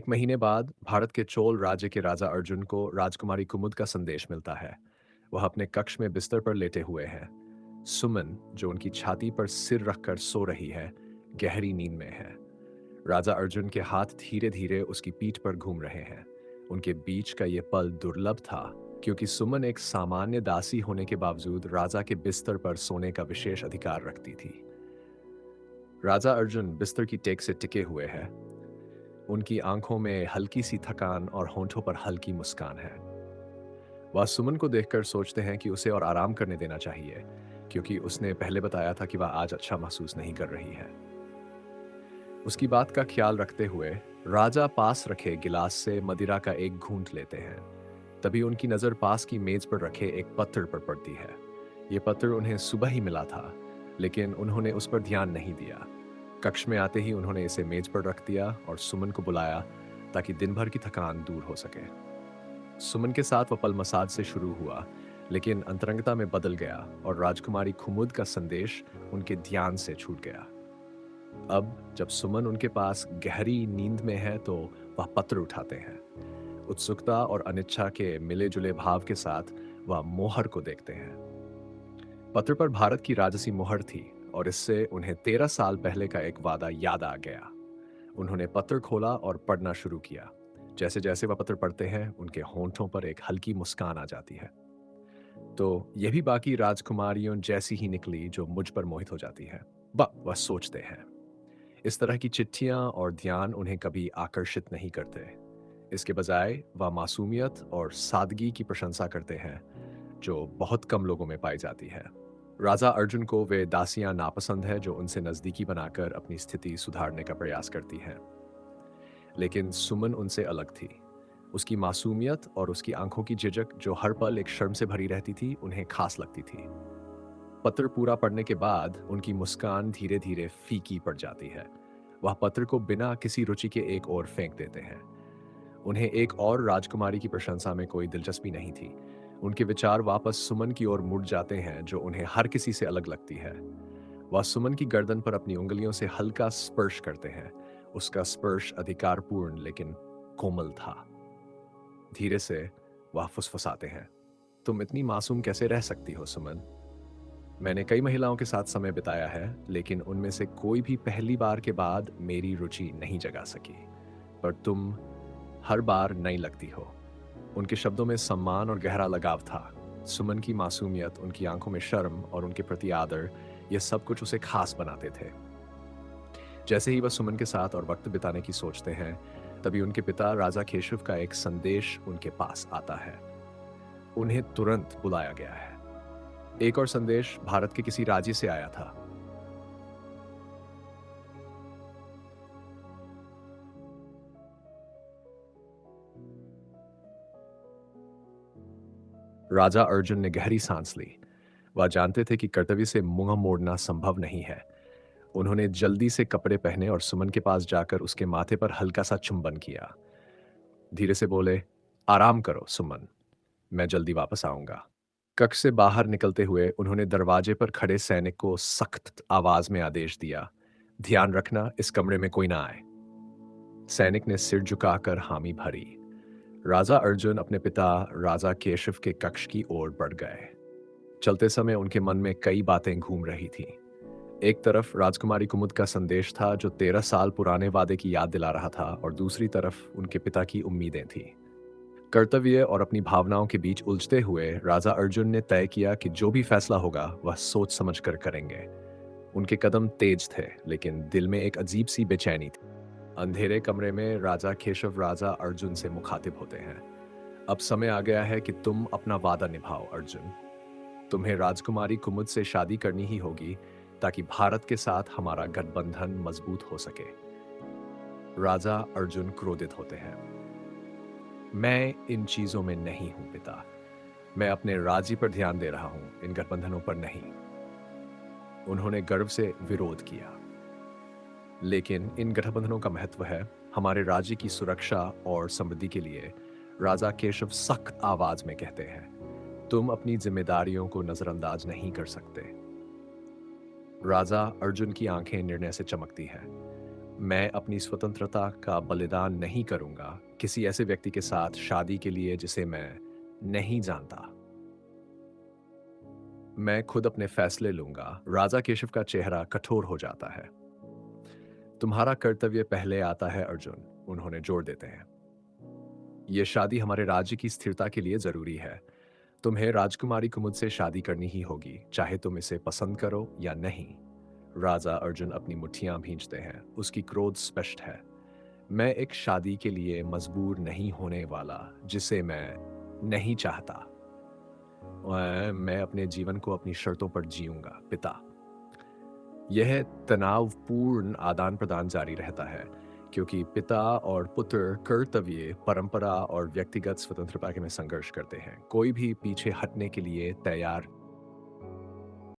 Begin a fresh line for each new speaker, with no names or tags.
एक महीने बाद भारत के चोल राज्य के राजा अर्जुन को राजकुमारी कुमुद का संदेश मिलता है। वह अपने कक्ष में बिस्तर पर लेटे हुए हैं। सुमन, जो उनकी छाती पर सिर रखकर सो रही है, गहरी नींद में है। राजा अर्जुन के हाथ धीरे धीरे उसकी पीठ पर घूम रहे हैं। उनके बीच का ये पल दुर्लभ था, क्योंकि सुमन एक सामान्य दासी होने के बावजूद राजा के बिस्तर पर सोने का विशेष अधिकार रखती थी। राजा अर्जुन बिस्तर की टेक से टिके हुए हैं। उनकी आंखों में हल्की सी थकान और होंठों पर हल्की मुस्कान है। वह सुमन को देखकर सोचते हैं कि उसे और आराम करने देना चाहिए, क्योंकि उसने पहले बताया था कि वह आज अच्छा महसूस नहीं कर रही है। उसकी बात का ख्याल रखते हुए राजा पास रखे गिलास से मदिरा का एक घूंट लेते हैं। तभी उनकी नजर पास की मेज पर रखे एक पत्र पर पड़ती है। ये पत्र उन्हें सुबह ही मिला था, लेकिन उन्होंने उस पर ध्यान नहीं दिया। कक्ष में आते ही उन्होंने इसे मेज पर रख दिया और सुमन को बुलाया, ताकि दिन भर की थकान दूर हो सके। सुमन के साथ वह पल मसाज से शुरू हुआ, लेकिन अंतरंगता में बदल गया और राजकुमारी खुमुद का संदेश उनके ध्यान से छूट गया। अब जब सुमन उनके पास गहरी नींद में है, तो वह पत्र उठाते हैं। उत्सुकता और अनिच्छा के मिले जुले भाव के साथ वह मोहर को देखते हैं। पत्र पर भारत की राजसी मोहर थी, और इससे उन्हें 13 साल पहले का एक वादा याद आ गया। उन्होंने पत्र खोला और पढ़ना शुरू किया। जैसे जैसे वह पत्र पढ़ते हैं, उनके होंठों पर एक हल्की मुस्कान आ जाती है। तो ये भी बाकी राजकुमारियों जैसी ही निकली, जो मुझ पर मोहित हो जाती है। वह सोचते हैं। इस तरह की चिट्ठियां और ध्यान उन्हें कभी आकर्षित नहीं करते। इसके बजाय वह मासूमियत और सादगी की प्रशंसा करते हैं, जो बहुत कम लोगों में पाई जाती है। राजा अर्जुन को वे दासियां नापसंद है, जो उनसे नजदीकी बनाकर अपनी स्थिति सुधारने का प्रयास करती हैं। लेकिन सुमन उनसे अलग थी। उसकी मासूमियत और उसकी आंखों की झिझक, जो हर पल एक शर्म से भरी रहती थी, उन्हें खास लगती थी। पत्र पूरा पढ़ने के बाद उनकी मुस्कान धीरे धीरे फीकी पड़ जाती है। वह पत्र को बिना किसी रुचि के एक ओर फेंक देते हैं। उन्हें एक और राजकुमारी की प्रशंसा में कोई दिलचस्पी नहीं थी। उनके विचार वापस सुमन की ओर मुड़ जाते हैं, जो उन्हें हर किसी से अलग लगती है। वह सुमन की गर्दन पर अपनी उंगलियों से हल्का स्पर्श करते हैं। उसका स्पर्श अधिकारपूर्ण लेकिन कोमल था। धीरे से वह फुसफुसाते हैं, तुम इतनी मासूम कैसे रह सकती हो सुमन? मैंने कई महिलाओं के साथ समय बिताया है, लेकिन उनमें से कोई भी पहली बार के बाद मेरी रुचि नहीं जगा सकी। पर तुम हर बार नई लगती हो। उनके शब्दों में सम्मान और गहरा लगाव था। सुमन की मासूमियत, उनकी आंखों में शर्म और उनके प्रति आदर, यह सब कुछ उसे खास बनाते थे। जैसे ही वह सुमन के साथ और वक्त बिताने की सोचते हैं, तभी उनके पिता राजा केशव का एक संदेश उनके पास आता है। उन्हें तुरंत बुलाया गया है। एक और संदेश भारत के किसी राज्य से आया था। राजा अर्जुन ने गहरी सांस ली। वह जानते थे कि कर्तव्य से मुंह मोड़ना संभव नहीं है। उन्होंने जल्दी से कपड़े पहने और सुमन के पास जाकर उसके माथे पर हल्का सा चुंबन किया। धीरे से बोले, आराम करो सुमन, मैं जल्दी वापस आऊंगा। कक्ष से बाहर निकलते हुए उन्होंने दरवाजे पर खड़े सैनिक को सख्त आवाज में आदेश दिया, ध्यान रखना, इस कमरे में कोई ना आए। सैनिक ने सिर झुकाकर हामी भरी। राजा अर्जुन अपने पिता राजा केशव के कक्ष की ओर बढ़ गए। चलते समय उनके मन में कई बातें घूम रही थीं। एक तरफ राजकुमारी कुमुद का संदेश था, जो 13 साल पुराने वादे की याद दिला रहा था, और दूसरी तरफ उनके पिता की उम्मीदें थीं। कर्तव्य और अपनी भावनाओं के बीच उलझते हुए राजा अर्जुन ने तय किया कि जो भी फैसला होगा वह सोच समझकर करेंगे। उनके कदम तेज थे, लेकिन दिल में एक अजीब सी बेचैनी थी। अंधेरे कमरे में राजा केशव राजा अर्जुन से मुखातिब होते हैं। अब समय आ गया है कि तुम अपना वादा निभाओ अर्जुन। तुम्हें राजकुमारी कुमुद से शादी करनी ही होगी, ताकि भारत के साथ हमारा गठबंधन मजबूत हो सके। राजा अर्जुन क्रोधित होते हैं। मैं इन चीजों में नहीं हूं पिता। मैं अपने राज्य पर ध्यान दे रहा हूं, इन गठबंधनों पर नहीं। उन्होंने गर्व से विरोध किया। लेकिन इन गठबंधनों का महत्व है हमारे राज्य की सुरक्षा और समृद्धि के लिए। राजा केशव सख्त आवाज में कहते हैं, तुम अपनी जिम्मेदारियों को नजरअंदाज नहीं कर सकते। राजा अर्जुन की आंखें निर्णय से चमकती हैं। मैं अपनी स्वतंत्रता का बलिदान नहीं करूंगा किसी ऐसे व्यक्ति के साथ शादी के लिए जिसे मैं नहीं जानता। मैं खुद अपने फैसले लूंगा। राजा केशव का चेहरा कठोर हो जाता है। तुम्हारा कर्तव्य पहले आता है अर्जुन, उन्होंने जोर देते हैं। ये शादी हमारे राज्य की स्थिरता के लिए जरूरी है। तुम्हें राजकुमारी कुमुद से शादी करनी ही होगी, चाहे तुम इसे पसंद करो या नहीं। राजा अर्जुन अपनी मुट्ठियां भींचते हैं। उसकी क्रोध स्पष्ट है। मैं एक शादी के लिए मजबूर नहीं होने वाला जिसे मैं नहीं चाहता। मैं अपने जीवन को अपनी शर्तों पर जीऊंगा पिता। यह तनावपूर्ण आदान प्रदान जारी रहता है क्योंकि पिता और पुत्र कर्तव्य, परंपरा और व्यक्तिगत स्वतंत्रता के में संघर्ष करते हैं। कोई भी पीछे हटने के लिए तैयार